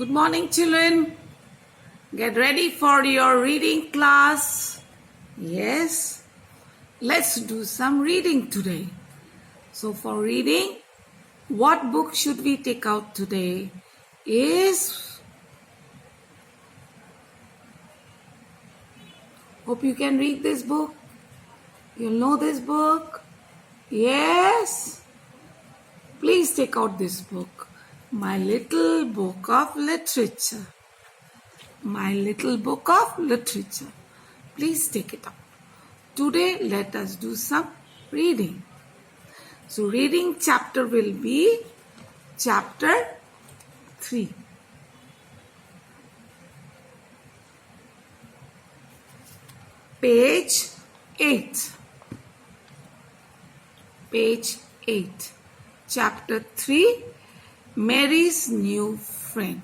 Good morning, children. Get ready for your reading class. Yes, let's do some reading today. So for reading, what book should we take out today? Hope you can read this book. You know this book? Yes. Please take out this book. My Little Book of Literature. My Little Book of Literature. Please take it out. Today, let us do some reading. So, reading chapter will be chapter 3. Page 8. Page 8. Chapter 3. Mary's New Friend.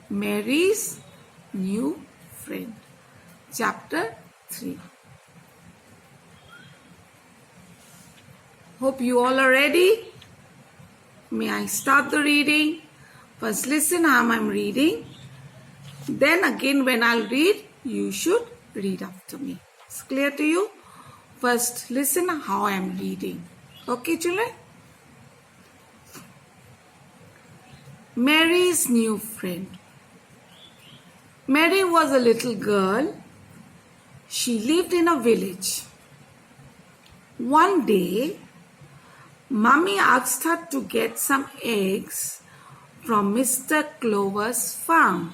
Mary's New Friend. Chapter 3. Hope you all are ready. May I start the reading? First listen how I'm reading. Then again when I'll read, you should read after me. It's clear to you? First listen how I'm reading. Okay, children? Mary's New Friend. Mary was a little girl. She lived in a village. One day, Mummy asked her to get some eggs from Mr. Clover's farm.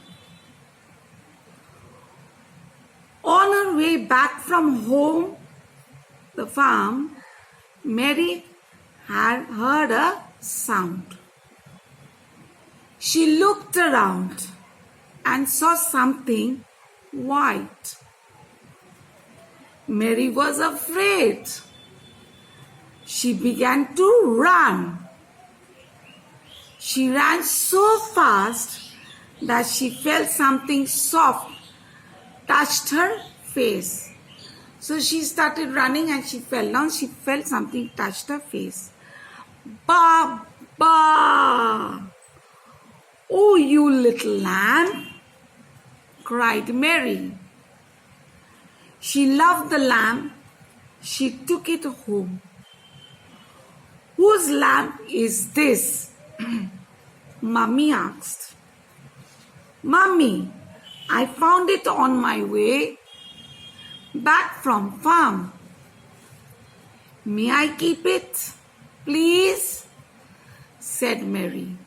On her way back from home, the farm, Mary had heard a sound. She looked around and saw something white. Mary was afraid. She began to run. She ran so fast that she felt something soft touched her face. So she started running and she fell down. She felt something touched her face. Ba, ba! Oh, you little lamb, cried Mary. She loved the lamb. She took it home. Whose lamb is this? Mummy asked. Mummy, I found it on my way back from farm. May I keep it, please? Said Mary.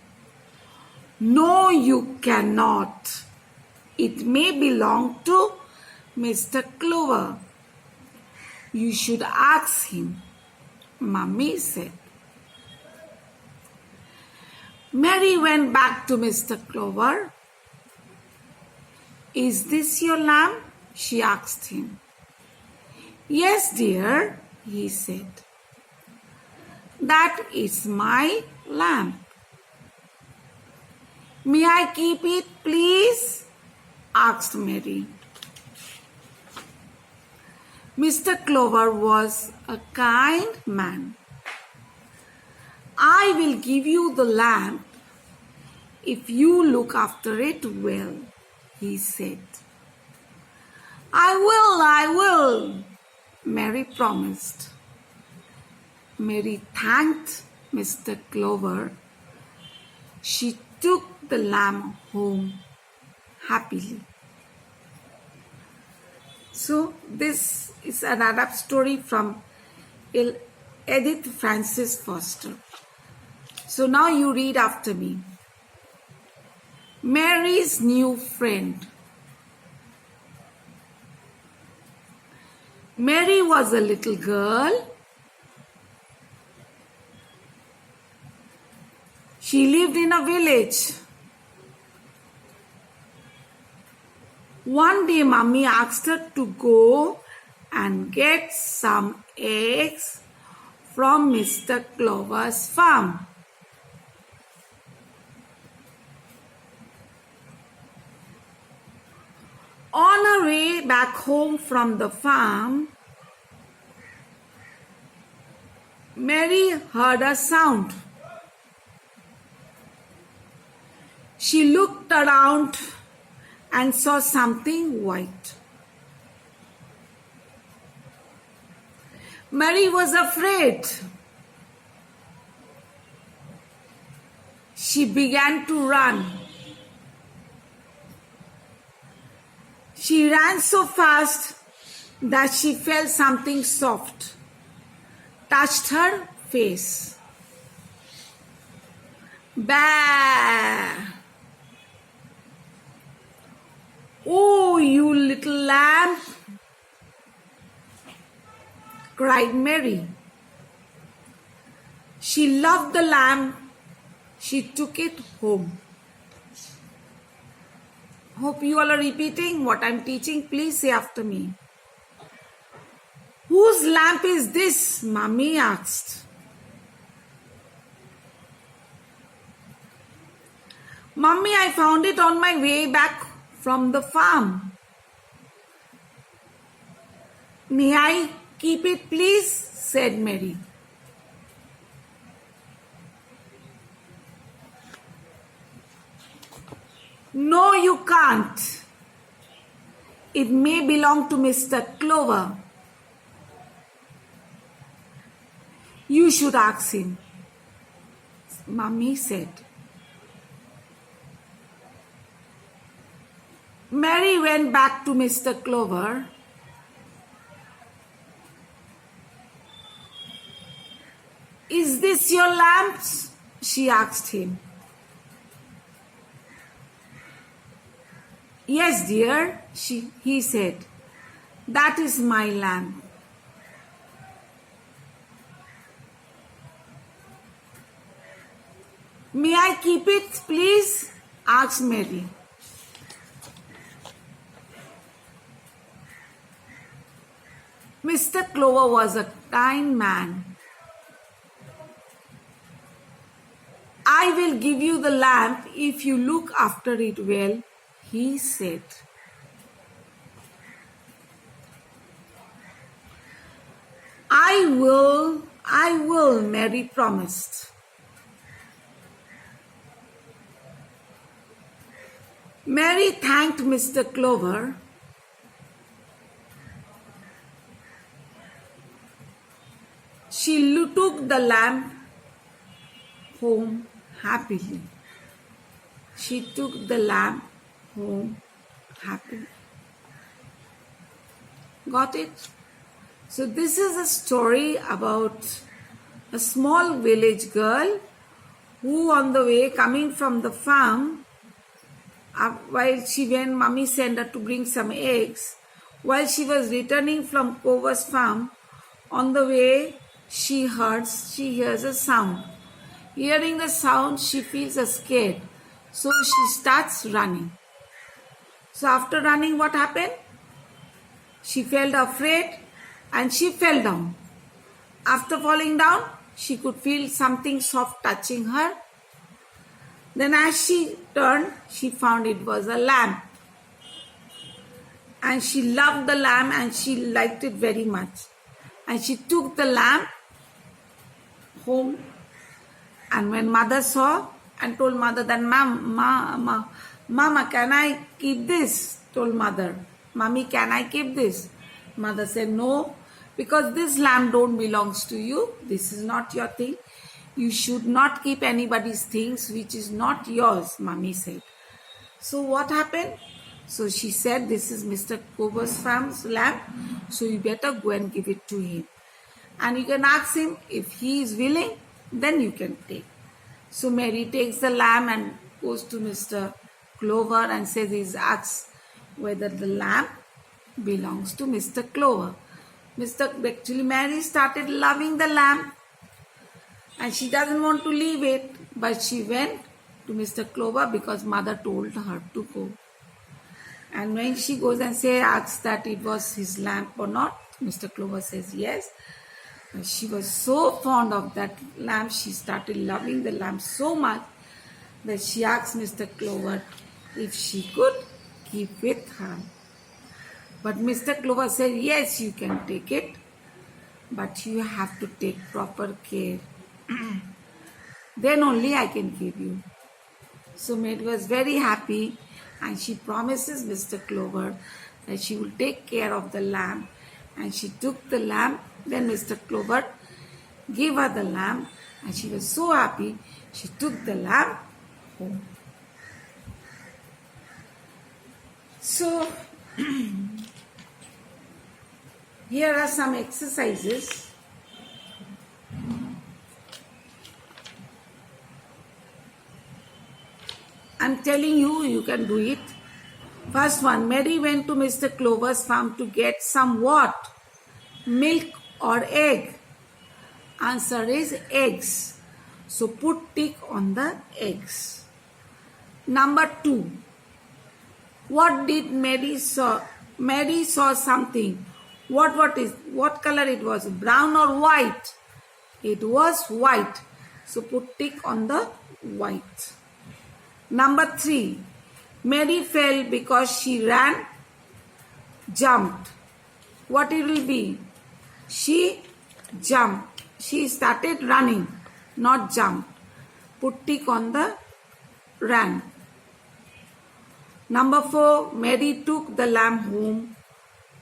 No, you cannot. It may belong to Mr. Clover. You should ask him, Mummy said. Mary went back to Mr. Clover. Is this your lamb? She asked him. Yes, dear, he said. That is my lamb. May I keep it, please? Asked Mary. Mr. Clover was a kind man. I will give you the lamb if you look after it well, he said. I will, Mary promised. Mary thanked Mr. Clover. She took the lamb home happily. So this is an adapted story from Edith Frances Foster. So now you read after me. Mary's New Friend. Mary was a little girl. She lived in a village. One day, Mummy asked her to go and get some eggs from Mr. Clover's farm. On her way back home from the farm, Mary heard a sound. She looked around and saw something white. Mary was afraid. She began to run. She ran so fast that she felt something soft touched her face. Bah! Oh, you little lamb, cried Mary. She loved the lamb. She took it home. Hope you all are repeating what I'm teaching. Please say after me. Whose lamp is this? Mummy asked. Mummy, I found it on my way back from the farm. May I keep it, please? Said Mary. No, you can't. It may belong to Mr. Clover. You should ask him, Mummy said. Mary went back to Mr. Clover. Is this your lamp? She asked him. Yes, dear, he said. That is my lamp. May I keep it, please? Asked Mary. Mr. Clover was a kind man. I will give you the lamp if you look after it well, he said. I will, Mary promised. Mary thanked Mr. Clover. She took the lamp home happily. She took the lamp home happily. Got it? So this is a story about a small village girl who on the way coming from the farm, when mummy sent her to bring some eggs, while she was returning from Clover's farm, on the way she hears a sound. Hearing the sound, she feels scared. So she starts running. So after running, what happened? She felt afraid and she fell down. After falling down, she could feel something soft touching her. Then as she turned, she found it was a lamp. And she loved the lamp and she liked it very much. And she took the lamp home. And when mother saw and told mother that, Mama, can I keep this? Told mother, Mommy, can I keep this? Mother said, no, because this lamp don't belongs to you. This is not your thing. You should not keep anybody's things which is not yours, Mommy said. So what happened? So she said, this is Mr. Clover's farm's lamp. So you better go and give it to him. And you can ask him if he is willing, then you can take. So Mary takes the lamp and goes to Mr. Clover and says, he asks whether the lamp belongs to Mr. Clover. Actually Mary started loving the lamp and she doesn't want to leave it, but she went to Mr. Clover because mother told her to go. And when she goes and asks that it was his lamp or not, Mr. Clover says yes. And she was so fond of that lamp, she started loving the lamp so much that she asked Mr. Clover if she could keep with her. But Mr. Clover said, yes, you can take it, but you have to take proper care. Then only I can give you. So Mary was very happy and she promises Mr. Clover that she will take care of the lamb. And she took the lamb. Then Mr. Clover gave her the lamb and she was so happy. She took the lamb home. So here are some exercises. I'm telling you, you can do it. First one, Mary went to Mr. Clover's farm to get some what? Milk or egg? Answer is eggs. So put tick on the eggs. Number 2. What did Mary saw? Mary saw something. What color it was? Brown or white? It was white. So put tick on the white. Number 3. Mary fell because she ran, jumped. What it will be? She jumped. She started running, not jumped. Put tick on the ran. Number 4. Mary took the lamb home.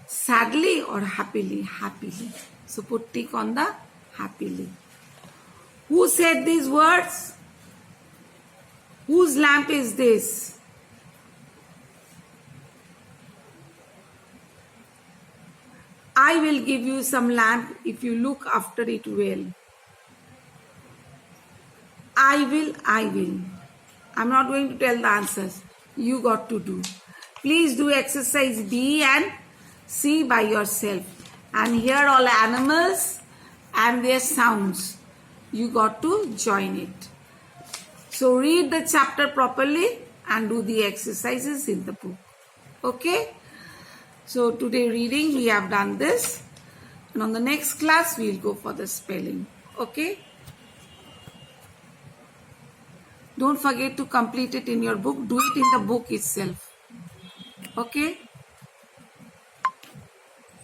Sadly or happily? Happily. So put tick on the happily. Who said these words? Whose lamp is this? I will give you some lamp if you look after it well. I will. I'm not going to tell the answers. You got to do. Please do exercise B and C by yourself. And hear all animals and their sounds. You got to join it. So read the chapter properly and do the exercises in the book. Okay? So today reading we have done this. And on the next class we will go for the spelling. Okay? Don't forget to complete it in your book. Do it in the book itself. Okay?